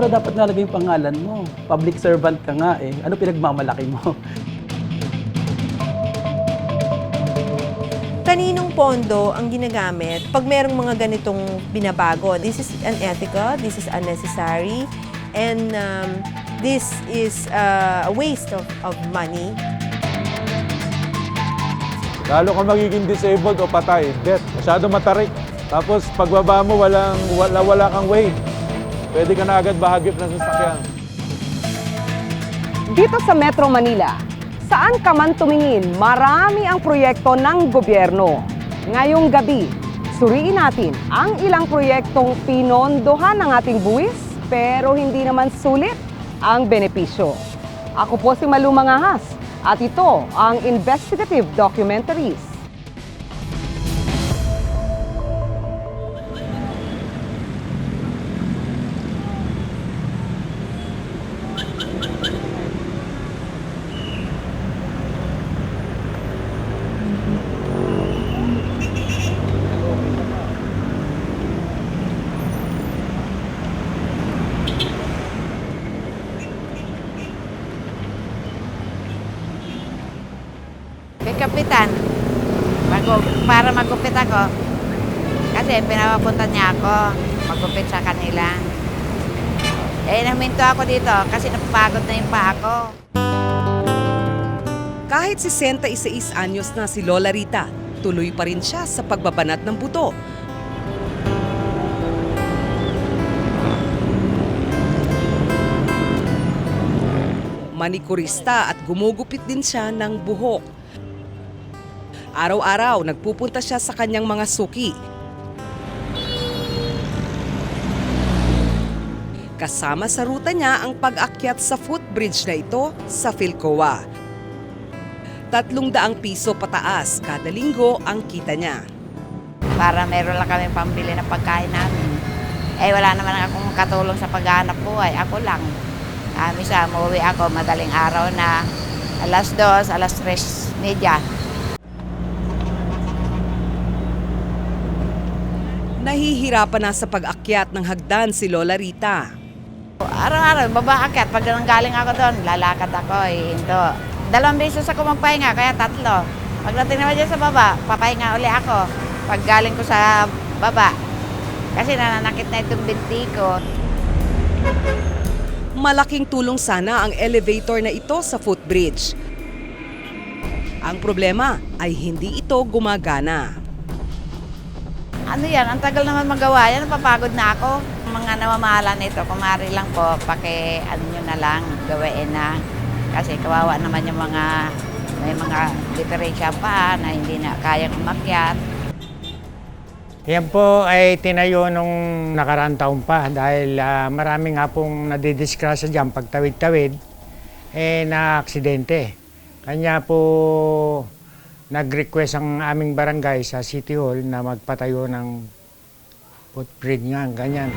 mo na dapat nalagay yung pangalan mo. Public servant ka nga eh. Ano pinagmamalaki mo? Kaninong pondo ang ginagamit pag merong mga ganitong binabago? This is unethical, this is unnecessary, and this is a waste of money. Lalo kang magiging disabled o patay, death, masyado matarik. Tapos pagbaba mo, wala kang way. Pwede ka na agad bahagip ng sasakyan. Dito sa Metro Manila, saan ka man tumingin, marami ang proyekto ng gobyerno. Ngayong gabi, suriin natin ang ilang proyektong pinondohan ng ating buwis, pero hindi naman sulit ang benepisyo. Ako po si Malu Mangahas at ito ang Investigative Documentaries. Kapitan, para magupit ako. Kasi pinapapunta niya ako, magupit sa kanila. Eh, naminto ako dito kasi napapagod na yung paa ko. Kahit 66 anyos na si Lola Rita, tuloy pa rin siya sa pagbabanat ng buto. Manikurista at gumugupit din siya ng buhok. Araw-araw, nagpupunta siya sa kanyang mga suki. Kasama sa ruta niya ang pag-akyat sa footbridge na ito sa Philcoa. 300 piso pataas kada linggo ang kita niya. Para meron lang kami pambili ng pagkain namin. Eh, wala naman akong katulong sa paghahanap buhay. Ako lang. Misa, umuwi ako madaling araw na 2:00, 3:30. Nahihirapan na sa pag-akyat ng hagdan si Lola Rita. Araw-araw, babaakyat. Pag galing ako doon, lalakad ako. Hinto. 2 beses ako magpahinga, kaya 3. Pagdating naman dyan sa baba, papahinga uli ako. Pag galing ko sa baba, kasi nananakit na itong binti ko. Malaking tulong sana ang elevator na ito sa footbridge. Ang problema ay hindi ito gumagana. Ano yan, ang tagal naman magawa yan, napapagod na ako. Mga namamahala nito, kumari lang po, ano nyo na lang, gawain na. Kasi kawawa naman yung may mga diferensya pa na hindi na kayang umakyat. Yan po ay tinayo nung nakaraang taon pa dahil marami nga pong nadidiskrasya dyan pagtawid-tawid, na aksidente. Kanya po nag-request ang aming barangay sa City Hall na magpatayo ng footbridge nga, ganyan.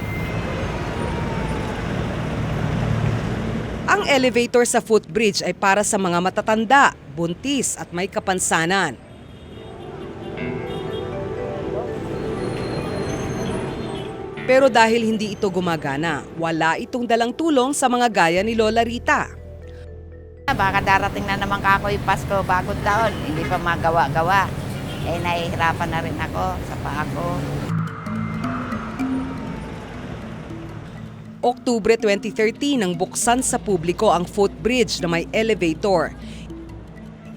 Ang elevator sa footbridge ay para sa mga matatanda, buntis at may kapansanan. Pero dahil hindi ito gumagana, wala itong dalang tulong sa mga gaya ni Lola Rita. Baka darating na naman kako yung Pasko, bagong taon, hindi pa magawa-gawa. Eh, nahihirapan na rin ako sa paa ko. Oktubre 2013 nang buksan sa publiko ang footbridge na may elevator.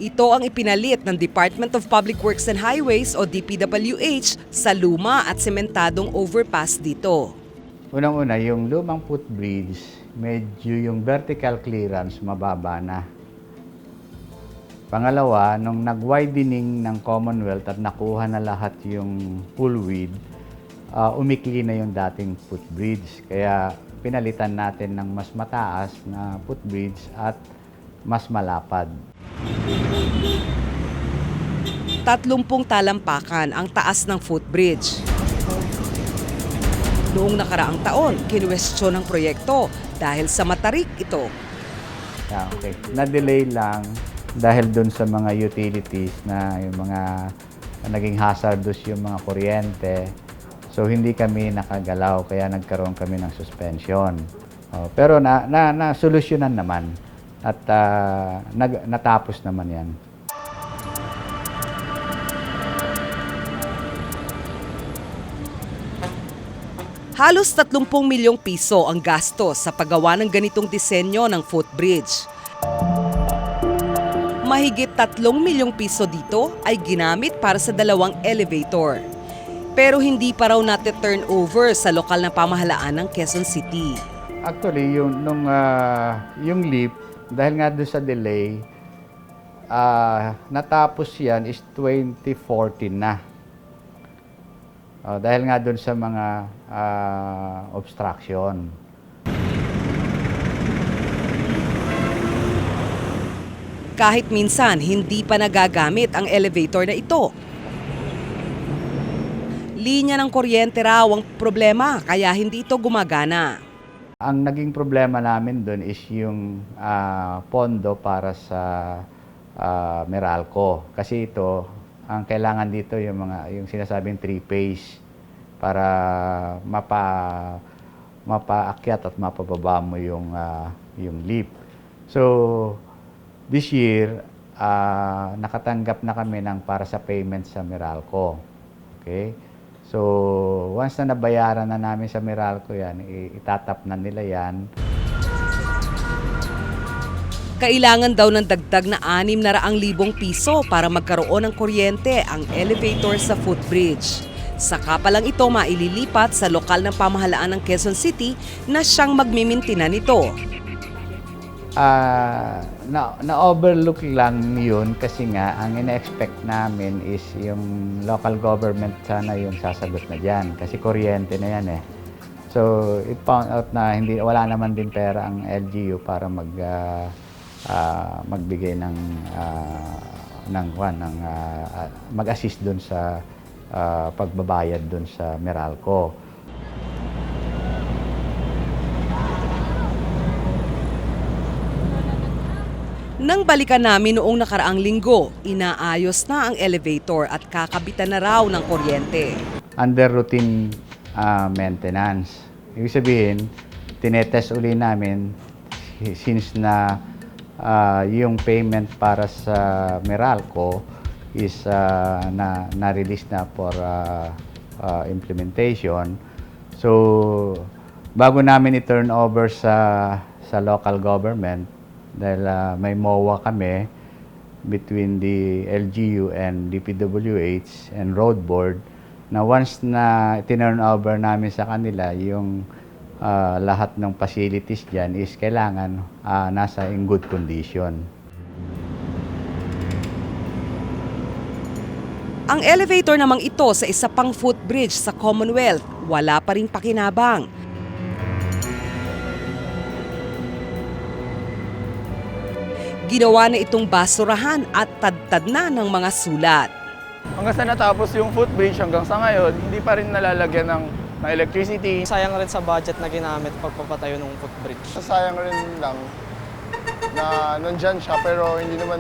Ito ang ipinalit ng Department of Public Works and Highways o DPWH sa luma at sementadong overpass dito. Unang-una, yung lumang footbridge, medyo yung vertical clearance mababa na. Pangalawa, nung nag-widening ng Commonwealth at nakuha na lahat yung full width, umikli na yung dating footbridge. Kaya pinalitan natin ng mas mataas na footbridge at mas malapad. 30 talampakan ang taas ng footbridge. Noong nakaraang taon, kinwestiyon ng proyekto dahil sa matarik ito. Okay. Na-delay lang dahil dun sa mga utilities na yung mga naging hazardous yung mga kuryente. So hindi kami nakagalaw kaya nagkaroon kami ng suspension. Pero na-solusyonan naman at natapos naman yan. Halos 30 milyong piso ang gasto sa paggawa ng ganitong disenyo ng footbridge. Mahigit 3 milyong piso dito ay ginamit para sa 2 elevator. Pero hindi pa raw turn over sa lokal na pamahalaan ng Quezon City. Actually, yung leap, dahil nga doon sa delay, natapos yan is 2014 na. Dahil nga doon sa mga obstruction. Kahit minsan hindi pa nagagamit ang elevator na ito. Linya ng kuryente raw ang problema kaya hindi ito gumagana. Ang naging problema namin doon is yung pondo para sa Meralco. Kasi ito, ang kailangan dito yung sinasabing 3-phase para mapaakyat at mapababa mo yung leap. So, this year, nakatanggap na kami ng para sa payment sa Meralco. Okay? So, once na nabayaran na namin sa Meralco yan, itatap na nila yan. Kailangan daw ng dagdag na 600,000 piso para magkaroon ng kuryente ang elevator sa footbridge. Saka pa lang ito maililipat sa lokal ng pamahalaan ng Quezon City na siyang magmimintina nito. Na-overlook lang yun kasi nga ang ina-expect namin is yung local government sana yung sasagot na dyan kasi kuryente na yan eh. So, it found out na wala naman din pera ang LGU para magbigay mag-assist doon sa pagbabayad doon sa Meralco. Nang balikan namin noong nakaraang linggo, inaayos na ang elevator at kakabitan na raw ng kuryente. Under routine maintenance. Ibig sabihin, tinetest uli namin since na yung payment para sa Meralco is na-release na for implementation. So, bago namin i-turn over sa local government, dahil may MOA kami between the LGU and DPWH and Road Board, na once na tinurn over namin sa kanila yung lahat ng facilities dyan is kailangan nasa in good condition. Ang elevator namang ito sa isa pang footbridge sa Commonwealth, wala pa rin pakinabang. Ginawa na itong basurahan at tadtad na ng mga sulat. Hanggang sa natapos yung footbridge, hanggang sa ngayon, hindi pa rin nalalagyan ng electricity. Sayang rin sa budget na ginamit pagpapatayo ng footbridge. Sayang rin lang na nandyan siya pero hindi naman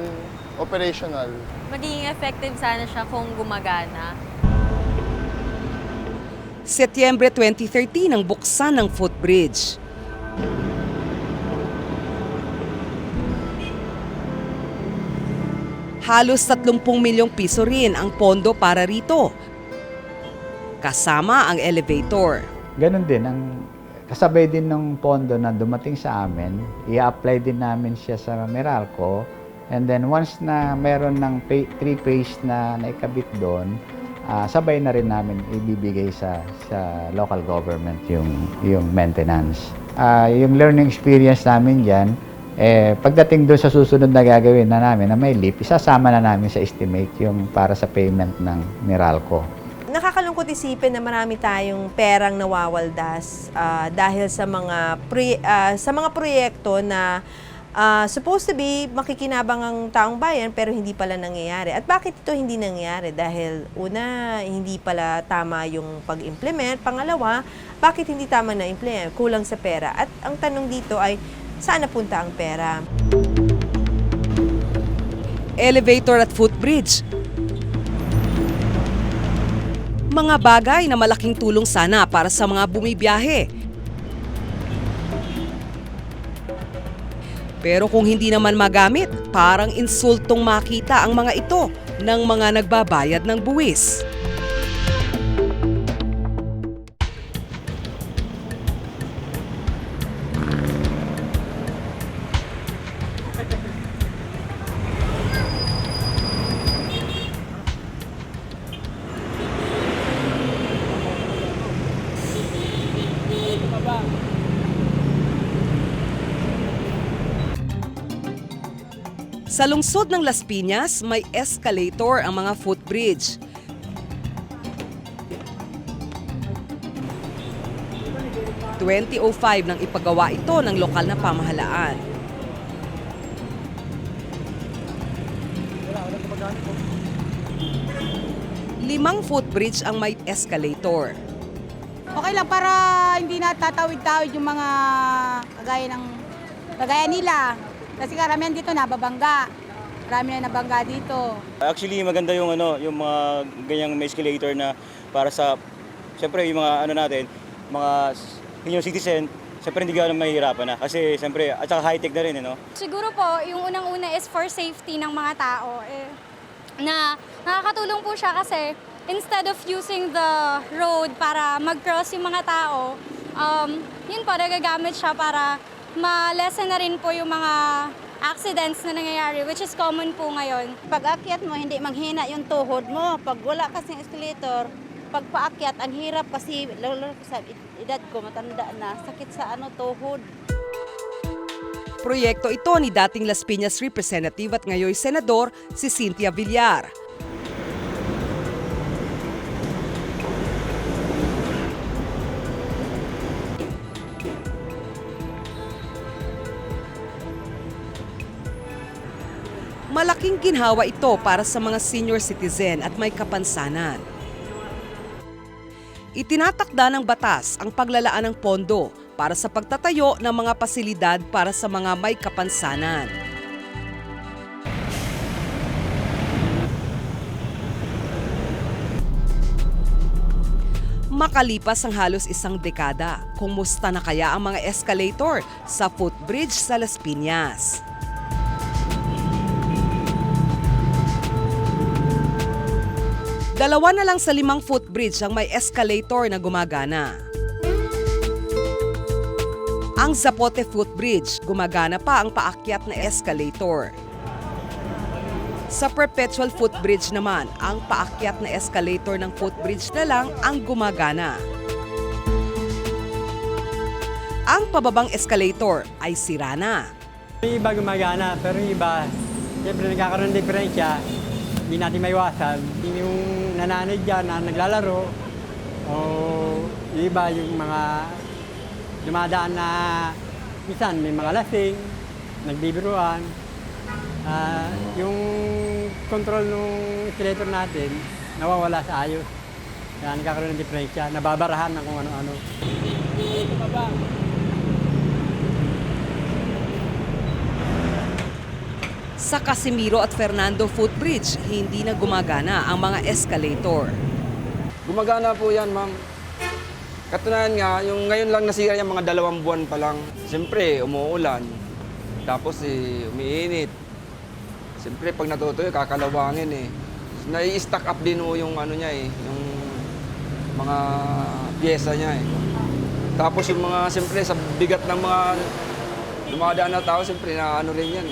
operational. Magiging effective sana siya kung gumagana. Setyembre 2013 ang buksan ng footbridge. Halos 30 milyong piso rin ang pondo para rito. Kasama ang elevator. Ganon din, kasabay din ng pondo na dumating sa amin, i-apply din namin siya sa Meralco. And then once na meron ng 3-phase na naikabit doon, sabay na rin namin ibibigay sa local government yung maintenance. Yung learning experience namin dyan, pagdating doon sa susunod na gagawin na namin na may leap, isasama na namin sa estimate yung para sa payment ng Meralco. Nakakalungkot isipin na marami tayong perang nawawaldas dahil sa mga proyekto na supposed to be makikinabang ang taong bayan pero hindi pala nangyayari. At bakit ito hindi nangyayari? Dahil una, hindi pala tama yung pag-implement. Pangalawa, bakit hindi tama na implement? Kulang sa pera. At ang tanong dito ay, saan napunta ang pera? Elevator at footbridge. Mga bagay na malaking tulong sana para sa mga bumibiyahe. Pero kung hindi naman magamit, parang insultong makita ang mga ito ng mga nagbabayad ng buwis. Sa lungsod ng Las Piñas, may escalator ang mga footbridge. (2005) nang ipagawa ito ng lokal na pamahalaan. Limang footbridge ang may escalator. Okay lang para hindi na tatawid-tawid yung mga kagaya nila. Kasi karamihan dito nababangga. Marami na nabangga dito. Actually, maganda yung yung mga ganyang may escalator na para sa siyempre yung mga natin, mga senior citizen, siyempre hindi ganoon mahihirapan na kasi siyempre at saka high-tech na rin, Siguro po, yung unang-una is for safety ng mga tao. Na nakakatulong po siya kasi instead of using the road para mag-cross yung mga tao, yun po, nagagamit siya para ma-lessen na rin po yung mga accidents na nangyayari, which is common po ngayon. Pag akyat mo, hindi manghina yung tuhod mo. Pag wala kasing escalator, pag paakyat, ang hirap kasi, lalo sa edad ko, matanda na, sakit sa tuhod. Proyekto ito ni dating Las Piñas Representative at ngayon Senador si Cynthia Villar. Malaking ginhawa ito para sa mga senior citizen at may kapansanan. Itinatakda ng batas ang paglalaan ng pondo para sa pagtatayo ng mga pasilidad para sa mga may kapansanan. Makalipas ang halos isang dekada, kumusta na kaya ang mga escalator sa footbridge sa Las Piñas? Dalawa na lang sa 5 footbridge ang may escalator na gumagana. Ang Zapote Footbridge, gumagana pa ang paakyat na escalator. Sa Perpetual Footbridge naman, ang paakyat na escalator ng footbridge na lang ang gumagana. Ang pababang escalator ay sira na. Yung iba gumagana, pero yung iba, siyempre nagkakaroon ng diferensya. Hindi natin maiwasan. Yung nananay dyan na naglalaro, o yung iba yung mga dumadaan na minsan may mga lasing, nagbibiruan. Yung control ng escalator natin nawawala sa ayos. Kaya nagkakaroon ng diferensya, nababarahan ng kung ano-ano. Sa Casimiro at Fernando Footbridge, hindi na gumagana ang mga escalator. Gumagana po yan, ma'am. Katunayan nga, yung ngayon lang nasira yung mga 2 buwan pa lang. Siyempre, umuulan. Tapos umiinit. Siyempre, pag natutuyo, kakalawangin . Nai-stack up din yung niya yung mga pyesa niya . Tapos yung mga, siyempre, sa bigat ng mga dumadaan na tao, siyempre, na rin yan .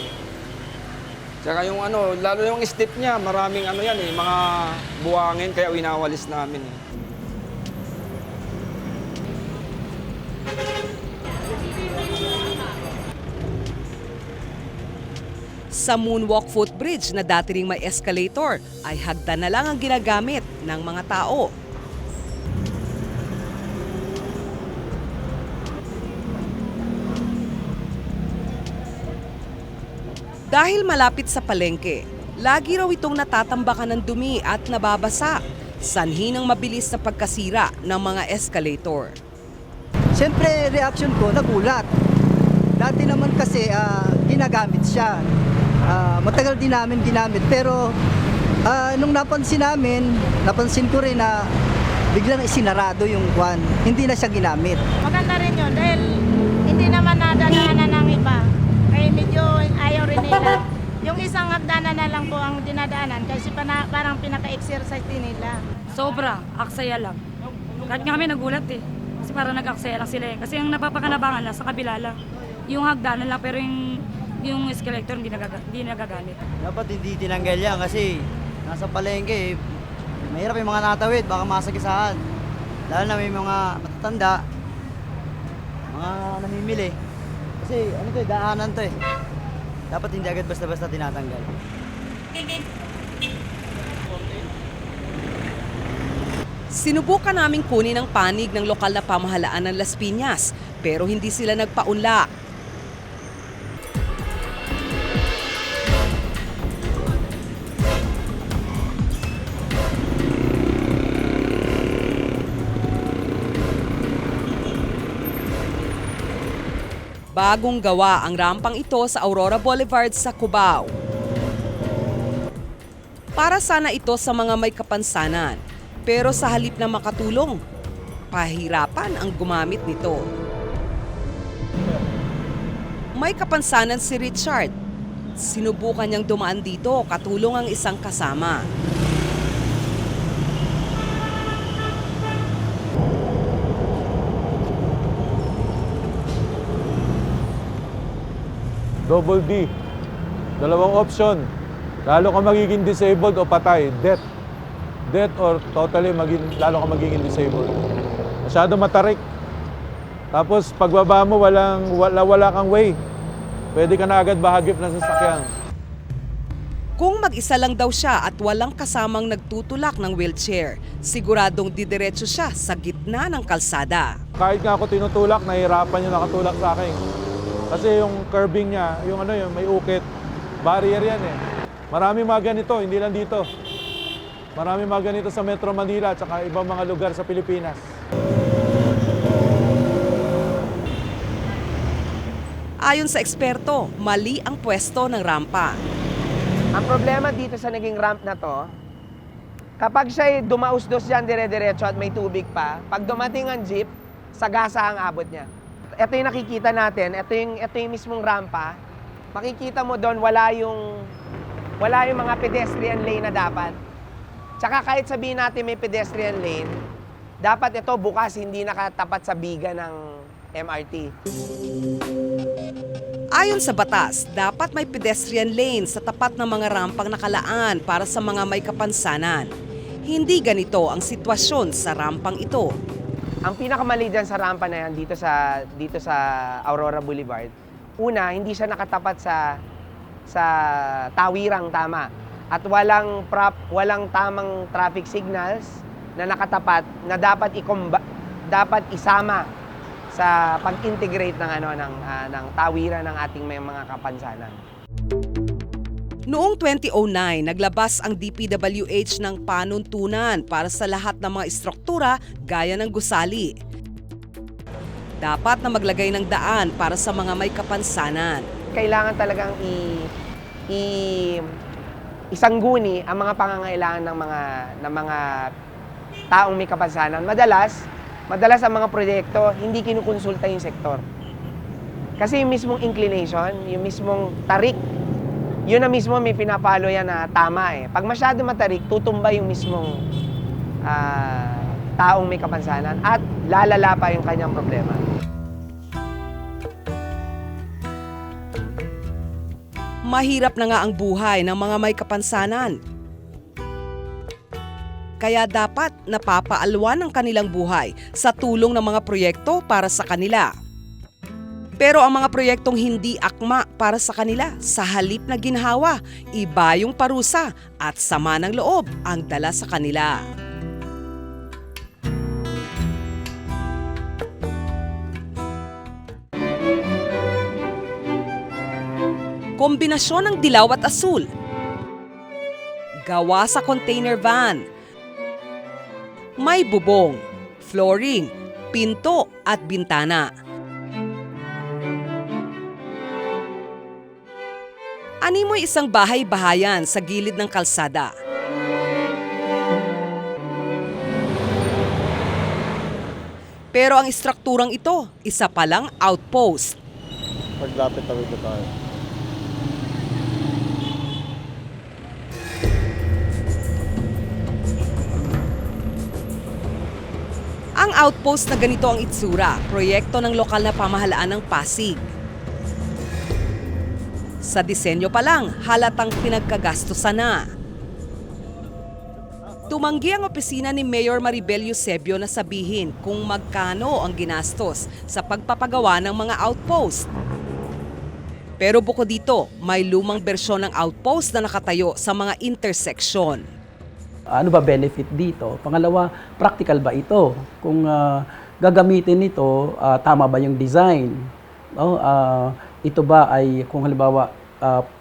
Tsaka yung lalo yung step niya, maraming yan mga buwangin, kaya winawalis namin . Sa Moonwalk Footbridge na dati ring may escalator, ay hagdan na lang ang ginagamit ng mga tao. Dahil malapit sa palengke, lagi raw itong natatambakan ng dumi at nababasa, sanhi ng mabilis na pagkasira ng mga escalator. Siyempre, reaction ko, nagulat. Dati naman kasi ginagamit siya. Matagal din namin ginamit. Pero nung napansin ko rin na biglang isinarado yung kwan. Hindi na siya ginamit. Maganda rin yun dahil hindi naman nadadaanan ng iba. Kaya medyo gagawin nila. Yung isang hagdanan na lang po ang dinadaanan kasi parang pinaka-exercise din nila. Sobra, aksaya lang. Kahit nga kami nagulat eh. Kasi parang nag-aksaya lang sila eh. Kasi yung napapakanabangan lang sa kabila lang. Yung hagdanan lang pero yung escalator hindi nagagamit. Dapat hindi tinanggal yan kasi nasa palengke eh. Mahirap yung mga natawid, baka masagisaan. Lalo na may mga matatanda, mga namimili. Kasi ano to eh, daanan to eh. Dapat hindi agad basta-basta tinatanggal. Sinubukan naming kunin ang panig ng lokal na pamahalaan ng Las Piñas, pero hindi sila nagpaunlak. Bagong gawa ang rampang ito sa Aurora Boulevard sa Cubao. Para sana ito sa mga may kapansanan, pero sa halip na makatulong, pahirapan ang gumamit nito. May kapansanan si Richard. Sinubukan niyang dumaan dito, katulong ang isang kasama. Double D. Dalawang option. Lalo ka magiging disabled o patay. Death. Death or totally lalo ka magiging disabled. Masyado matarik. Tapos pagbaba mo wala kang way. Pwede ka na agad bahagip ng sasakyan. Kung mag-isa lang daw siya at walang kasamang nagtutulak ng wheelchair, siguradong didiretso siya sa gitna ng kalsada. Kahit nga ako tinutulak, nahihirapan yung nakatulak sa akin. Kasi yung curbing niya, yung may ukit, barrier yan eh. Marami mga ganito, hindi lang dito. Marami mga ganito sa Metro Manila at saka ibang mga lugar sa Pilipinas. Ayon sa eksperto, mali ang pwesto ng rampa. Ang problema dito sa naging ramp na to, kapag siya'y dumausdos dyan dire-diretso at may tubig pa, pag dumating ang jeep, sagasa ang abot niya. Ito yung nakikita natin, ito yung mismong rampa. Makikita mo doon wala yung mga pedestrian lane na dapat. Tsaka kahit sabihin natin may pedestrian lane, dapat ito bukas hindi nakatapat sa biga ng MRT. Ayon sa batas, dapat may pedestrian lane sa tapat ng mga rampang nakalaan para sa mga may kapansanan. Hindi ganito ang sitwasyon sa rampang ito. Ang pinakamali dyan sa rampa na yan dito sa Aurora Boulevard, una, hindi siya nakatapat sa tawirang tama at walang tamang traffic signals na nakatapat na dapat isama sa pag-integrate ng tawiran ng ating mga kapansanan. Noong 2009, naglabas ang DPWH ng panuntunan para sa lahat ng mga istruktura gaya ng gusali. Dapat na maglagay ng daan para sa mga may kapansanan. Kailangan talagang isangguni ang mga pangangailangan ng mga taong may kapansanan. Madalas ang mga proyekto, hindi kinukonsulta yung sektor. Kasi yung mismong inclination, yung mismong tarik, yun na mismo may pinapalo yan na tama eh. Pag masyado matarik, tutumba yung mismong taong may kapansanan at lalala pa yung kanyang problema. Mahirap na nga ang buhay ng mga may kapansanan. Kaya dapat napapaalwan ang kanilang buhay sa tulong ng mga proyekto para sa kanila. Pero ang mga proyektong hindi akma para sa kanila, sa halip na ginhawa, iba yung parusa at sama ng loob ang dala sa kanila. Kombinasyon ng dilaw at asul. Gawa sa container van. May bubong, flooring, pinto at bintana. Animoy isang bahay-bahayan sa gilid ng kalsada. Pero ang istrukturang ito, isa palang outpost. Paglapit tawid na tayo. outpost na ganito ang itsura, proyekto ng lokal na pamahalaan ng Pasig. Sa disenyo pa lang, halatang pinagkagastusan na. Tumanggi ang opisina ni Mayor Maribel Eusebio na sabihin kung magkano ang ginastos sa pagpapagawa ng mga outpost. Pero bukod dito, may lumang bersyon ng outpost na nakatayo sa mga intersection. Ano ba benefit dito? Pangalawa, practical ba ito? Kung gagamitin ito, tama ba yung design? No? Ito ba ay kung halimbawa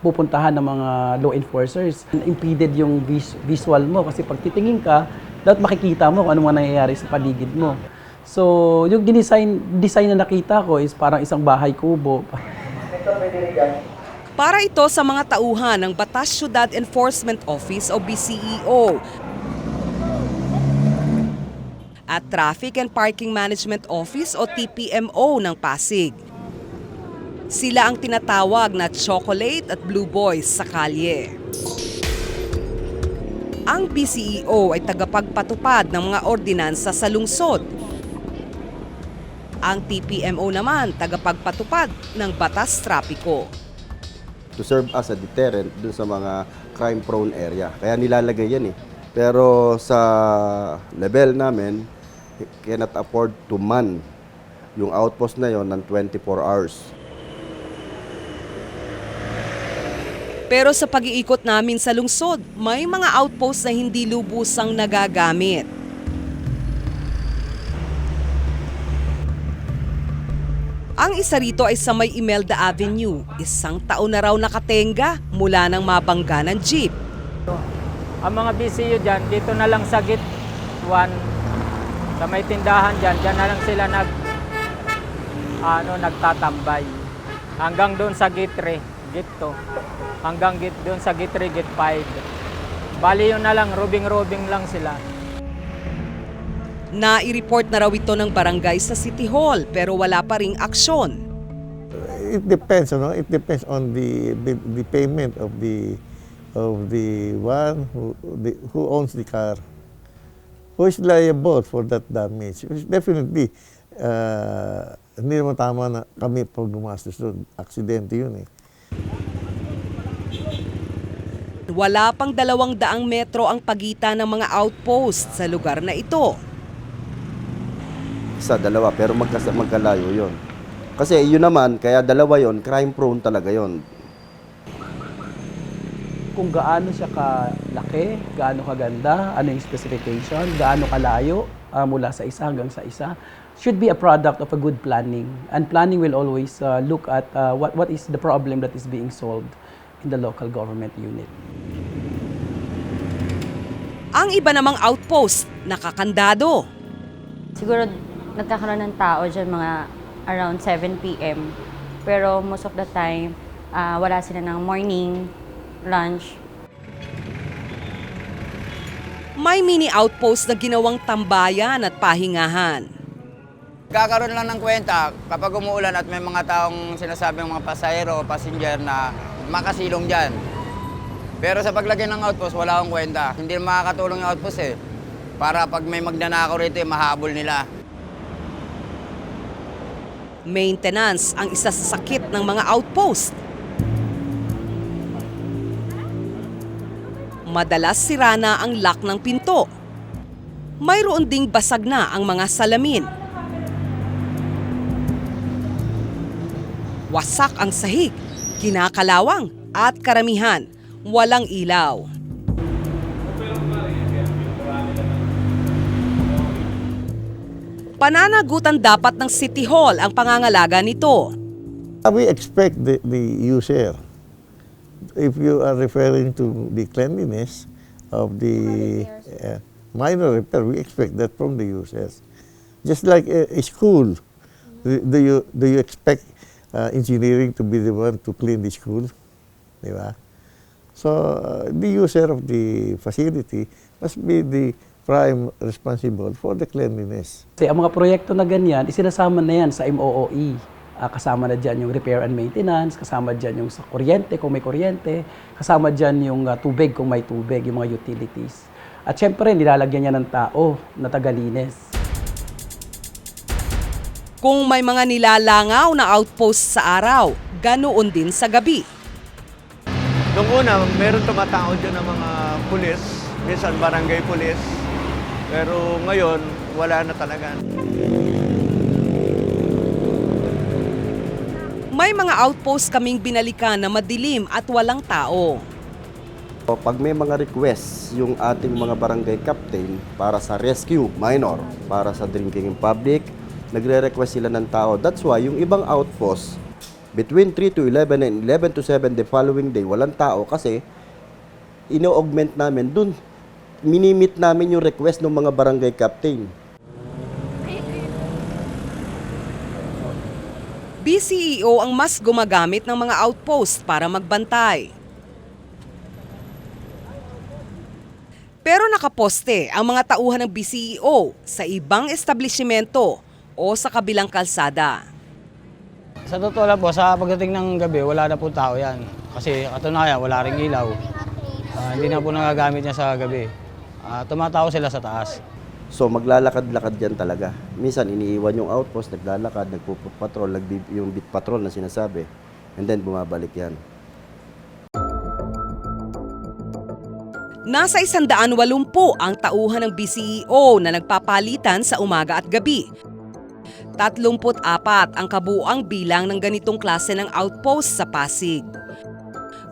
pupuntahan ng mga law enforcers, impeded yung visual mo kasi pag titingin ka, dapat makikita mo kung ano mga nangyayari sa paligid mo. So, yung design na nakita ko is parang isang bahay kubo. Para ito sa mga tauhan ng Batas Syudad Enforcement Office o BCEO at Traffic and Parking Management Office o TPMO ng Pasig. Sila ang tinatawag na chocolate at blue boys sa kalye. Ang BCEO ay tagapagpatupad ng mga ordinansa sa lungsod. Ang TPMO naman tagapagpatupad ng batas trapiko. To serve as a deterrent dun sa mga crime-prone area. Kaya nilalagay yan eh. Pero sa level namin, cannot afford to man yung outpost na yon ng 24 hours. Pero sa pag-iikot namin sa lungsod, may mga outpost na hindi lubusang nagagamit. Ang isa rito ay sa may Imelda Avenue. Isang taon na raw nakatenga mula nang mabangga ng jeep. Ang mga BCU dyan, dito na lang sa gate 1, sa may tindahan dyan, dyan na lang sila nagtatambay. Hanggang doon sa gate 3, gate 2. Hanggang doon sa gate 3, gate 5. Bali yun na lang, robing-robing lang sila. Nai-report na raw ito ng barangay sa City Hall pero wala pa ring aksyon. It depends, It depends on the payment of the one who owns the car. Who is liable for that damage? Definitely, hindi naman tama na kami pag gumastos doon. Aksidente yun eh. Wala pang 200 metro ang pagitan ng mga outpost sa lugar na ito. Isa, dalawa, pero magkalayo yon. Kasi yun naman, kaya dalawa yon, crime-prone talaga yon. Kung gaano siya kalaki, gaano kaganda, ano yung specification, gaano kalayo mula sa isa hanggang sa isa, should be a product of a good planning. And planning will always look at what is the problem that is being solved in the local government unit. Ang iba namang outpost, nakakandado. Siguro nagkakaroon ng tao dyan mga around 7 p.m. Pero most of the time, wala sila ng morning, lunch. May mini outpost na ginawang tambayan at pahingahan. Kakaroon lang ng kwenta kapag umuulan at may mga taong sinasabing mga pasahero o passenger na makasilong dyan. Pero sa paglagay ng outpost, wala akong kwenta. Hindi makakatulong yung outpost eh. Para pag may magnanakaw rito, mahabol nila. Maintenance ang isa sa sakit ng mga outpost. Madalas sira na ang lock ng pinto. Mayroon ding basag na ang mga salamin. Wasak ang sahig, kinakalawang at karamihan, walang ilaw. Pananagutan dapat ng City Hall ang pangangalaga nito. We expect the user, if you are referring to the cleanliness of the minor repair, we expect that from the users. Just like a school, do you expect engineering to be the one to clean the school? Diba? So the user of the facility must be the prime responsible for the cleanliness. Kasi ang mga proyekto na ganyan, isinasama na yan sa MOOE. Kasama na dyan yung repair and maintenance, kasama dyan yung sa kuryente kung may kuryente, kasama dyan yung tubig kung may tubig, yung mga utilities. At syempre, nilalagyan niya ng tao na tagalinis. Kung may mga nilalangaw na outpost sa araw, ganoon din sa gabi. Noong una, meron tumatao dyan ng mga pulis, minsan barangay pulis. Pero ngayon, wala na talaga. May mga outpost kaming binalikan na madilim at walang tao. Pag may mga requests yung ating mga barangay captain para sa rescue minor, para sa drinking in public, nagre-request sila ng tao. That's why yung ibang outpost, between 3 to 11 and 11 to 7 the following day, walang tao kasi ino-augment namin dun. Minimit namin yung request ng mga barangay captain. BCEO ang mas gumagamit ng mga outpost para magbantay. Pero nakaposte ang mga tauhan ng BCEO sa ibang establishmento o sa kabilang kalsada. Sa totoo lang po, sa pagdating ng gabi, wala na po tao yan. Kasi katunayan, wala ring ilaw. Hindi na po nagagamit niya sa gabi. Tumatao sila sa taas. So maglalakad-lakad yan talaga. Minsan iniiwan yung outpost, naglalakad, nagpupatrol, yung beat patrol na sinasabi. And then bumabalik yan. Nasa 180 ang tauhan ng BCEO na nagpapalitan sa umaga at gabi. 34 ang kabuuang bilang ng ganitong klase ng outpost sa Pasig.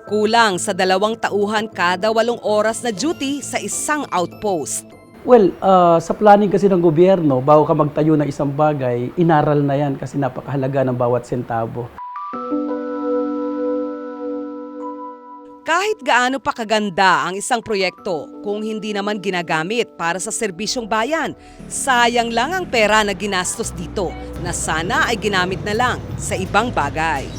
Kulang sa 2 tauhan kada 8 oras na duty sa isang outpost. Well, sa planning kasi ng gobyerno, bago ka magtayo ng isang bagay, inaral na yan kasi napakahalaga ng bawat sentabo. Kahit gaano pa kaganda ang isang proyekto, kung hindi naman ginagamit para sa serbisyong bayan, sayang lang ang pera na ginastos dito na sana ay ginamit na lang sa ibang bagay.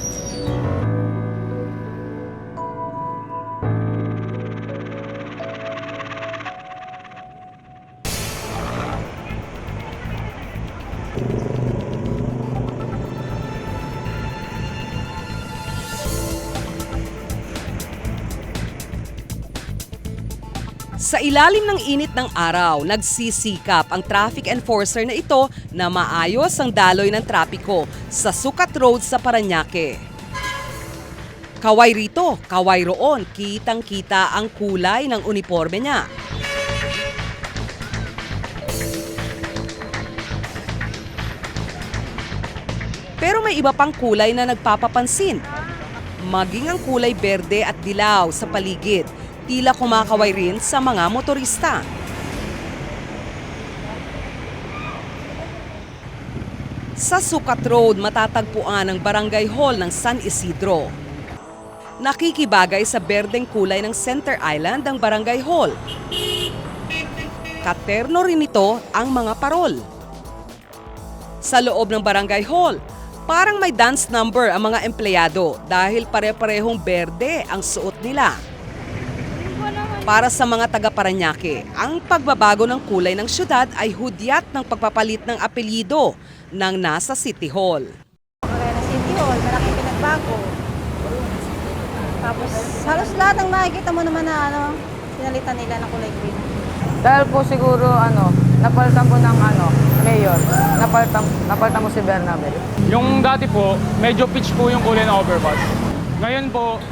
Sa ilalim ng init ng araw, nagsisikap ang traffic enforcer na ito na maayos ang daloy ng trapiko sa Sukat Road sa Parañaque. Kaway rito, kaway roon, kitang-kita ang kulay ng uniforme niya. Pero may iba pang kulay na nagpapapansin. Maging ang kulay berde at dilaw sa paligid, tila kumakaway rin sa mga motorista. Sa Sukat Road, matatagpuan ang Barangay Hall ng San Isidro. Nakikibagay sa berdeng kulay ng Center Island ang Barangay Hall. Katerno rin ito ang mga parol. Sa loob ng Barangay Hall, parang may dance number ang mga empleyado dahil pare-parehong berde ang suot nila. Para sa mga taga-Parañaque, ang pagbabago ng kulay ng syudad ay hudyat ng pagpapalit ng apelyido ng nasa City Hall. Kaya na City Hall, malaki pinagbago. Tapos halos lahat ng makikita mo naman na pinalitan nila ng kulay green. Dahil po siguro napalitan po ng mayor, napalitan mo si Bernabe. Yung dati po, medyo peach po yung kulay ng overpass. Ngayon po,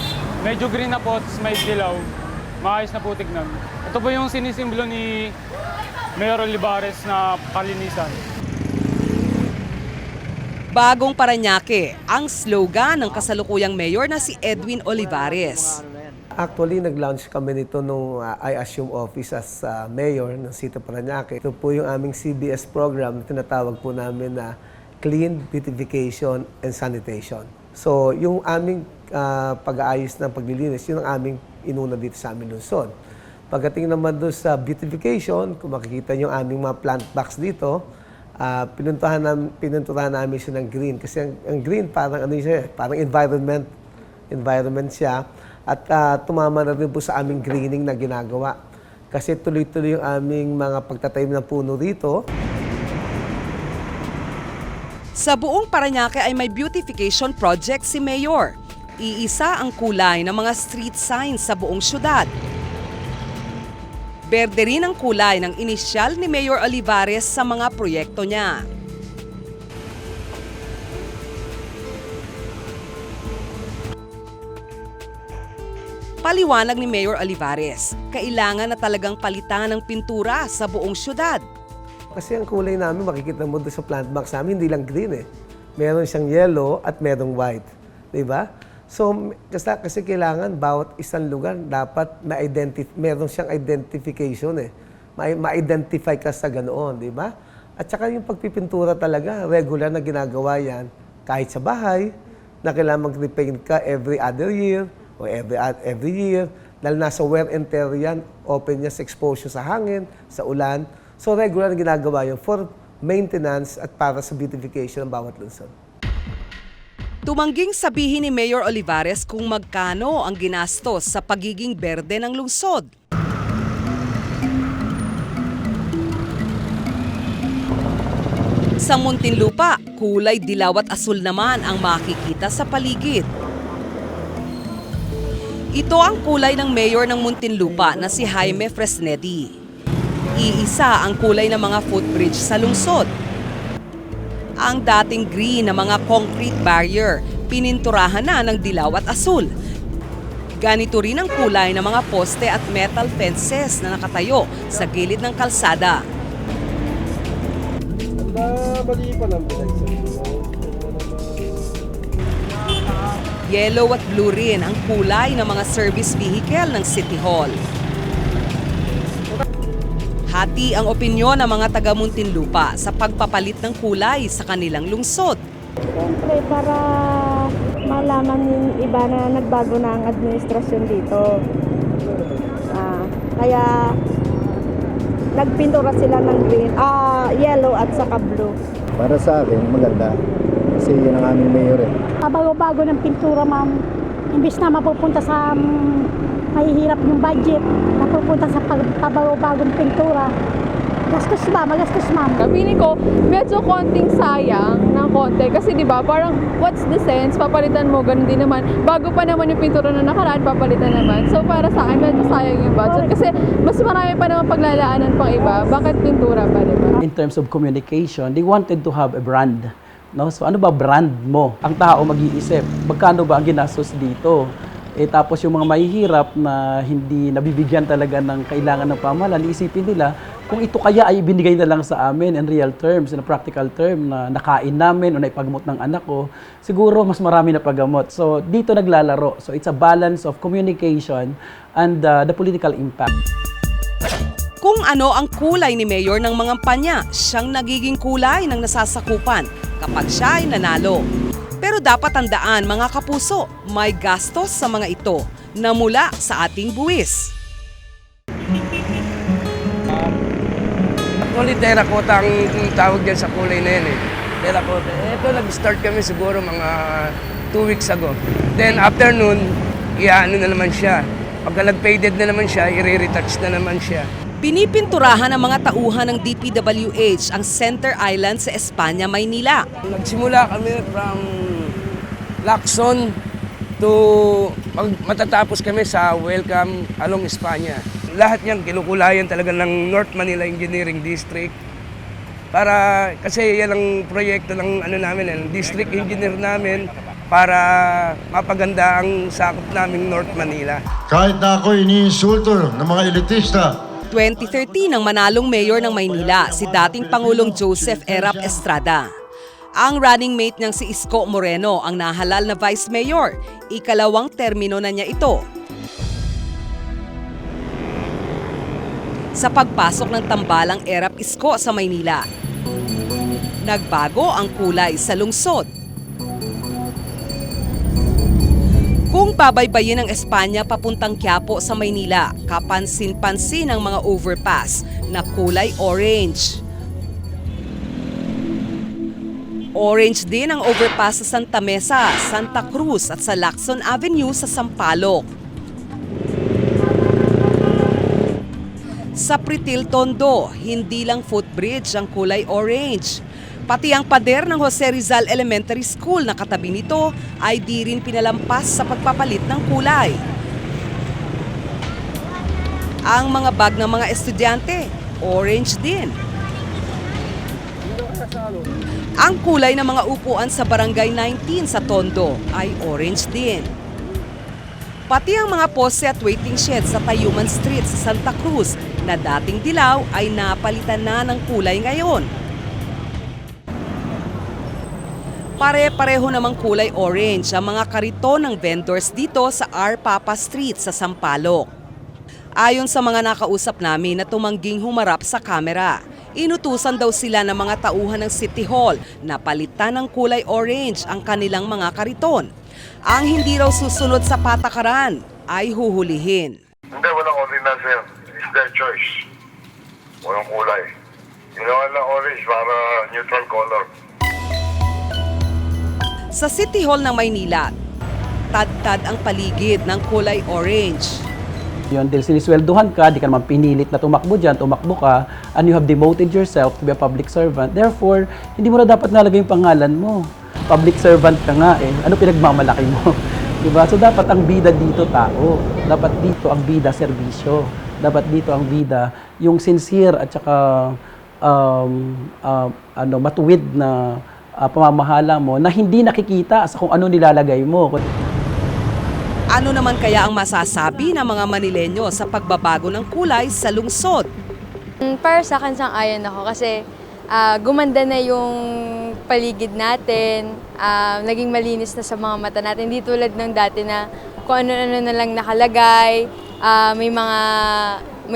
medyo green na po, may dilaw. Maayos na po tignan. Ito po yung sinisimbolo ni Mayor Olivares na kalinisan. Bagong Parañaque, ang slogan ng kasalukuyang mayor na si Edwin Olivares. Actually, nag-launch kami nito nung I assume office as mayor ng City of Parañaque. Ito po yung aming CBS program na tinatawag po namin na Clean Beautification and Sanitation. So, yung aming pag-aayos ng paglilinis, yun ang aming inuna dito sa aming lungsod. Pagdating naman doon sa beautification, kung makikita nyo aming mga plant box dito, pinuntahan namin siya ng green. Kasi ang green parang parang environment siya. At tumama na rin po sa aming greening na ginagawa. Kasi tuloy-tuloy yung aming mga pagtatanim ng puno dito. Sa buong Parañaque ay may beautification project si Mayor. Iisa ang kulay ng mga street signs sa buong syudad. Berde rin ang kulay ng inisyal ni Mayor Olivares sa mga proyekto niya. Paliwanag ni Mayor Olivares, kailangan na talagang palitan ng pintura sa buong syudad. Kasi ang kulay namin, makikita mo doon sa plant box namin, hindi lang green eh. Meron siyang yellow at merong white. Diba? So, kasi kailangan bawat isang lugar dapat meron siyang identification eh. Ma-identify ka sa ganoon, di ba? At saka yung pagpipintura talaga, regular na ginagawa yan. Kahit sa bahay, na kailangan mag-repaint ka every other year o every year. Dahil nasa wear and tear yan, open niya sa exposure sa hangin, sa ulan. So regular na ginagawa yun for maintenance at para sa beautification ng bawat lungsod. Tumangging sabihin ni Mayor Olivares kung magkano ang ginastos sa pagiging berde ng lungsod. Sa Muntinlupa, kulay dilaw at asul naman ang makikita sa paligid. Ito ang kulay ng mayor ng Muntinlupa na si Jaime Fresnedi. Iisa ang kulay ng mga footbridge sa lungsod. Ang dating green na mga concrete barrier, pininturahan na ng dilaw at asul. Ganito rin ang kulay ng mga poste at metal fences na nakatayo sa gilid ng kalsada. Yellow at blue rin ang kulay ng mga service vehicle ng City Hall. Hati ang opinyon ng mga taga Muntinlupa sa pagpapalit ng kulay sa kanilang lungsod. Siyempre, para malaman yung iba na nagbago na ang administrasyon dito. Kaya nagpintura sila ng green, yellow at saka blue. Para sa akin, maganda. Kasi yun ang aming mayor eh. Pabago-bago ng pintura, ma'am. Imbis na mapupunta sa mahihirap yung budget, napupunta sa pabago-bagong pintura. Gastos ba? Magastos, ma'am. Feeling ko, medyo konting sayang ng konti. Kasi di ba parang what's the sense? Papalitan mo, ganun din naman. Bago pa naman yung pintura na nakaraan, papalitan naman. So para sa akin, medyo sayang yung budget. Kasi mas marami pa naman paglalaanan pang iba. Bakit pintura pa, di ba? In terms of communication, they wanted to have a brand. No? So ano ba brand mo? Ang tao mag-iisip, magkano ba ang ginastos dito? Tapos yung mga mahihirap na hindi nabibigyan talaga ng kailangan ng pamahalaan, isipin nila kung ito kaya ay binigay na lang sa amin in real terms, in a practical term, na nakain namin o naipagamot ng anak ko, siguro mas marami na paggamot. So dito naglalaro. So it's a balance of communication and the political impact. Kung ano ang kulay ni Mayor ng mga panya, siyang nagiging kulay ng nasasakupan kapag siya ay nanalo. Pero dapat tandaan mga kapuso, may gastos sa mga ito na mula sa ating buwis. Actually, terracotta ang tawag dyan sa kulay na yan eh. Terracotta. Ito, nag-start kami siguro mga 2 weeks ago. Then after nun, iaano na naman siya. Pagka nag-faded na naman siya, i-retouch na naman siya. Pinipinturahan ng mga tauhan ng DPWH ang Center Island sa Espanya, Maynila. Nagsimula kami from Lacson to matatapos kami sa Welcome along Espanya. Lahat yan kinukulayan talaga ng North Manila Engineering District. Para kasi yan ang proyekto ng namin, district engineer namin para mapaganda ang sakop naming North Manila. Kahit na ako iniinsulto ng mga elitista, 2013 nang manalong mayor ng Maynila si dating Pangulong Joseph Erap Estrada. Ang running mate niyang si Isko Moreno ang nahalal na vice mayor. Ikalawang termino na niya ito. Sa pagpasok ng tambalang Erap Isko sa Maynila, nagbago ang kulay sa lungsod. Kung babaybayin ang Espanya papuntang Quiapo sa Maynila, kapansin-pansin ang mga overpass na kulay orange. Orange din ang overpass sa Santa Mesa, Santa Cruz at sa Lacson Avenue sa Sampaloc. Sa Pritil Tondo, hindi lang footbridge ang kulay orange. Pati ang pader ng Jose Rizal Elementary School na katabi nito ay di rin pinalampas sa pagpapalit ng kulay. Ang mga bag ng mga estudyante, orange din. Ang kulay ng mga upuan sa Barangay 19 sa Tondo ay orange din. Pati ang mga poste at waiting shed sa Tayuman Street sa Santa Cruz na dating dilaw ay napalitan na ng kulay ngayon. Pare-pareho namang kulay orange ang mga kariton ng vendors dito sa R. Papa Street sa Sampaloc. Ayon sa mga nakausap namin na tumangging humarap sa kamera, inutusan daw sila ng mga tauhan ng City Hall na palitan ng kulay orange ang kanilang mga kariton. Ang hindi raw susunod sa patakaran ay huhulihin. Hindi, walang ordinance sir. It's their choice. Walang kulay. Ginawa lang orange para neutral color. Sa City Hall ng Maynila, tad-tad ang paligid ng kulay orange. Yun, dahil sinisweldohan ka, di ka naman pinilit na tumakbo dyan, tumakbo ka, and you have devoted yourself to be a public servant. Therefore, hindi mo na dapat nalagay yung pangalan mo. Public servant ka nga eh. Ano pinagmamalaki mo? Diba? So dapat ang bida dito tao. Dapat dito ang bida serbisyo. Dapat dito ang bida yung sincere at saka matuwid na pamamahala mo na hindi nakikita sa kung ano nilalagay mo. Ano naman kaya ang masasabi ng mga Manileño sa pagbabago ng kulay sa lungsod? Para sa akin, sang-ayon ako kasi gumanda na yung paligid natin, naging malinis na sa mga mata natin. Hindi tulad ng dati na kung ano-ano na lang nakalagay, may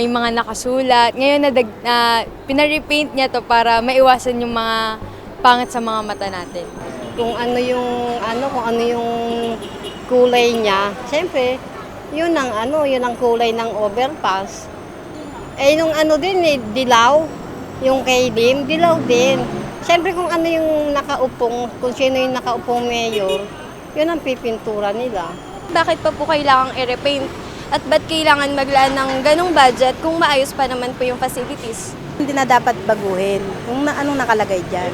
mga nakasulat. Ngayon pina-repaint niya to para maiwasan yung mga pangit sa mga mata natin. Kung ano yung kulay niya, siyempre, yun ang kulay ng overpass. Eh, nung dilaw, yung kay Lim, dilaw din. Siyempre kung ano yung kung sino yung nakaupong mayor, yun ang pipintura nila. Bakit pa po kailangang i-repaint? At ba't kailangan maglaan ng ganong budget kung maayos pa naman po yung facilities? Hindi na dapat baguhin kung anong nakalagay dyan.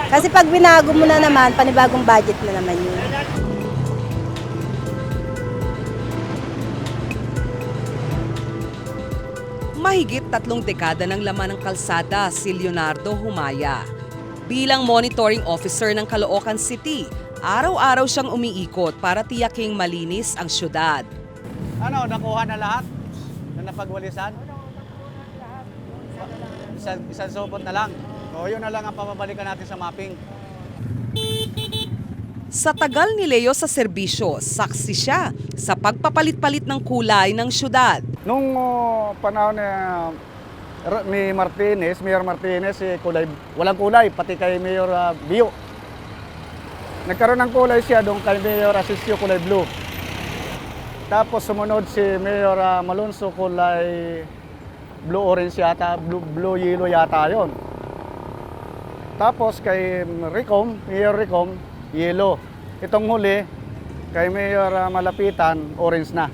Kasi pag binago mo na naman, panibagong budget na naman yun. Mahigit 3 dekada ng laman ng kalsada si Leonardo Humaya. Bilang monitoring officer ng Caloocan City, araw-araw siyang umiikot para tiyaking malinis ang syudad. Nakuha na lahat na napagwalisan? Isang supot na lang. So yun na lang ang pababalikan natin sa mapping. Sa tagal ni Leo sa serbisyo, saksi siya sa pagpapalit-palit ng kulay ng syudad. Nung panahon ni Mayor Martinez, walang kulay, pati kay Mayor Bio. Nagkaroon ng kulay siya doon kay Mayor Asisio, kulay blue. Tapos sumunod si Mayor Malonzo, kulay blue-orange yata, blue-yellow yata yon. Tapos kay Mayor Ricom, yellow. Itong huli, kay Mayor Malapitan, orange na.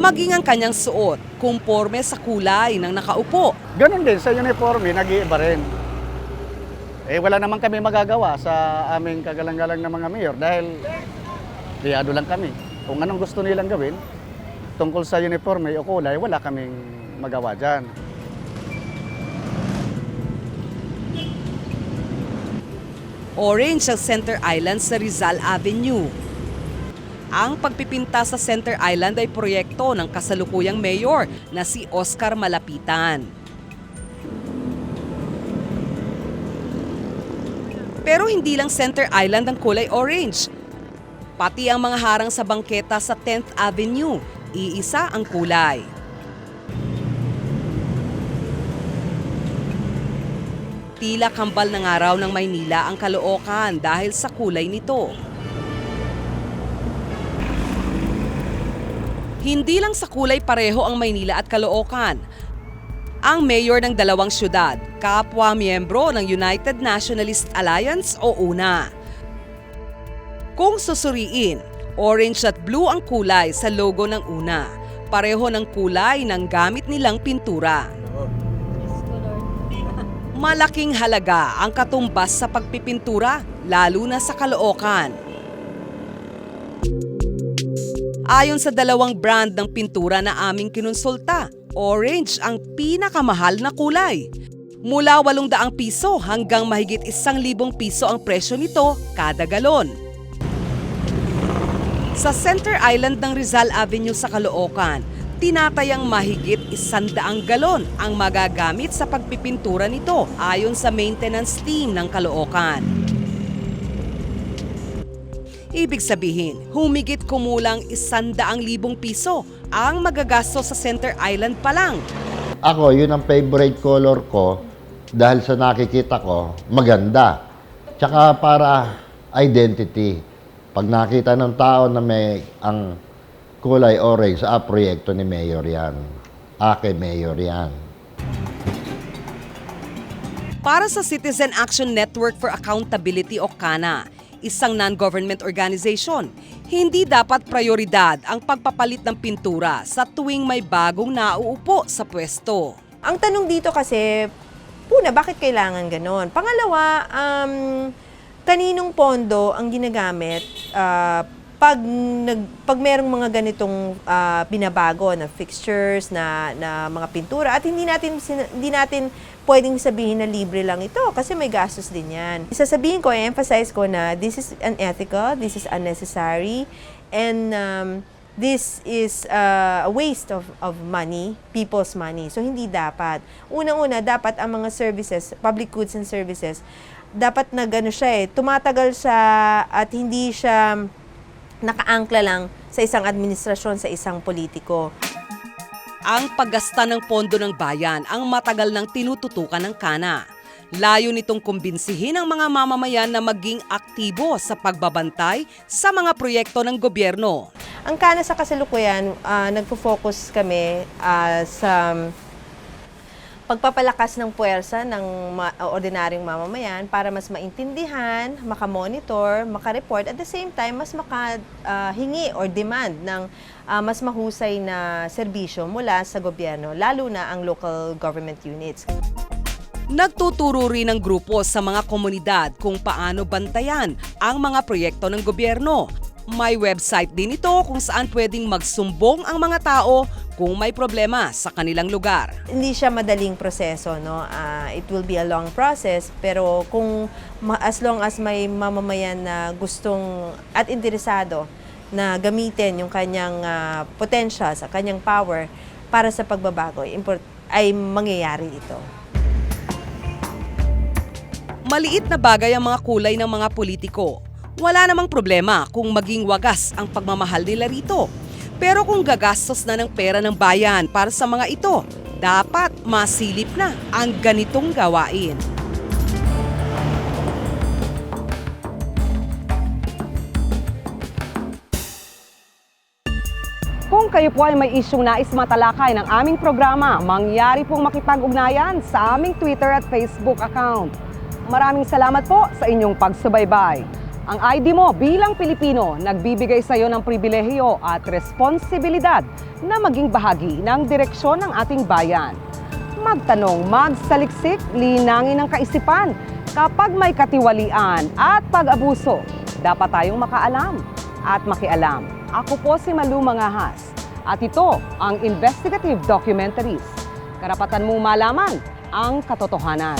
Maging ang kanyang suot, kumporme sa kulay ng nakaupo. Ganon din, sa uniforme, nag-iiba rin. Wala naman kami magagawa sa aming kagalang-galang na mga mayor dahil liyado lang kami. Kung anong gusto nilang gawin, tungkol sa uniforme o kulay, wala kaming magawa dyan. Orange ang Center Island sa Rizal Avenue. Ang pagpipinta sa Center Island ay proyekto ng kasalukuyang mayor na si Oscar Malapitan. Pero hindi lang Center Island ang kulay orange. Pati ang mga harang sa bangketa sa 10th Avenue, iisa ang kulay. Tila kambal ng araw ng Maynila ang Caloocan dahil sa kulay nito. Hindi lang sa kulay pareho ang Maynila at Caloocan. Ang mayor ng dalawang syudad, kapwa miyembro ng United Nationalist Alliance o UNA. Kung susuriin, orange at blue ang kulay sa logo ng UNA. Pareho ng kulay ng gamit nilang pintura. Malaking halaga ang katumbas sa pagpipintura, lalo na sa Caloocan. Ayon sa dalawang brand ng pintura na aming kinonsulta, orange ang pinakamahal na kulay. Mula 800 piso hanggang mahigit 1,000 piso ang presyo nito kada galon. Sa Center Island ng Rizal Avenue sa Caloocan, tinatayang mahigit 100 galon ang magagamit sa pagpipintura nito ayon sa maintenance team ng Caloocan. Ibig sabihin, humigit kumulang 100,000 piso ang magagastos sa Center Island pa lang. Ako, yun ang favorite color ko dahil sa nakikita ko, maganda. Tsaka para identity. Pag nakita ng tao na may ang kulay orange, proyekto ni Mayor yan. Kay Mayor yan. Para sa Citizen Action Network for Accountability o CANA, isang non-government organization, hindi dapat prioridad ang pagpapalit ng pintura sa tuwing may bagong nauupo sa pwesto. Ang tanong dito kasi, una, bakit kailangan ganon? Pangalawa, kaninong pondo ang ginagamit pag merong mga ganitong binabago na fixtures, na mga pintura, at hindi natin pwedeng sabihin na libre lang ito kasi may gastos din yan. Sasabihin ko, i-emphasize ko na this is unethical, this is unnecessary, and this is a waste of money, people's money. So, hindi dapat. Unang-una, dapat ang mga services, public goods and services, dapat tumatagal siya at hindi siya nakaangkla lang sa isang administrasyon, sa isang politiko. Ang paggasta ng pondo ng bayan ang matagal nang tinututukan ng CANA. Layo nitong kumbinsihin ang mga mamamayan na maging aktibo sa pagbabantay sa mga proyekto ng gobyerno. Ang CANA sa kasalukuyan, nagpo-focus kami sa pagpapalakas ng puwersa ng ordinaryong mamamayan para mas maintindihan, makamonitor, makareport, at the same time, mas makahingi or demand ng mas mahusay na serbisyo mula sa gobyerno, lalo na ang local government units. Nagtuturo rin ng grupo sa mga komunidad kung paano bantayan ang mga proyekto ng gobyerno. May website din ito kung saan pwedeng magsumbong ang mga tao kung may problema sa kanilang lugar. Hindi siya madaling proseso, no? It will be a long process, pero as long as may mamamayan na gustong at interesado na gamitin yung kanyang potential, sa kanyang power para sa pagbabago, ay mangyayari ito. Maliit na bagay ang mga kulay ng mga politiko. Wala namang problema kung maging wagas ang pagmamahal nila rito. Pero kung gagastos na ng pera ng bayan para sa mga ito, dapat masilip na ang ganitong gawain. Kung kayo po ay may isyung nais matalakay ng aming programa, mangyari pong makipag-ugnayan sa aming Twitter at Facebook account. Maraming salamat po sa inyong pagsubaybay. Ang ID mo bilang Pilipino nagbibigay sa iyo ng pribilehiyo at responsibilidad na maging bahagi ng direksyon ng ating bayan. Magtanong, magsaliksik, linangin ang kaisipan. Kapag may katiwalian at pag-abuso, dapat tayong makaalam at makialam. Ako po si Malu Mangahas at ito ang Investigative Documentaries. Karapatan mong malaman ang katotohanan.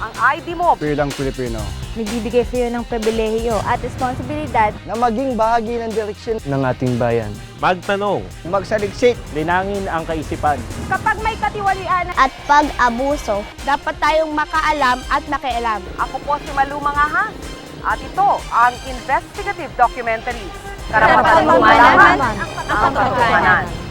ang ID mo Bilang Pilipino. Nagbibigay sa iyo ng pribilehiyo at responsibilidad Na maging bahagi ng direksyon ng ating bayan. Magtanong, Magsaliksik. linangin ang kaisipan. kapag may katiwalian at pag-abuso, dapat tayong makaalam at makialam. Ako po si Malu Mangahas at ito ang investigative documentary. Karapatan mo malaman ang katotohanan.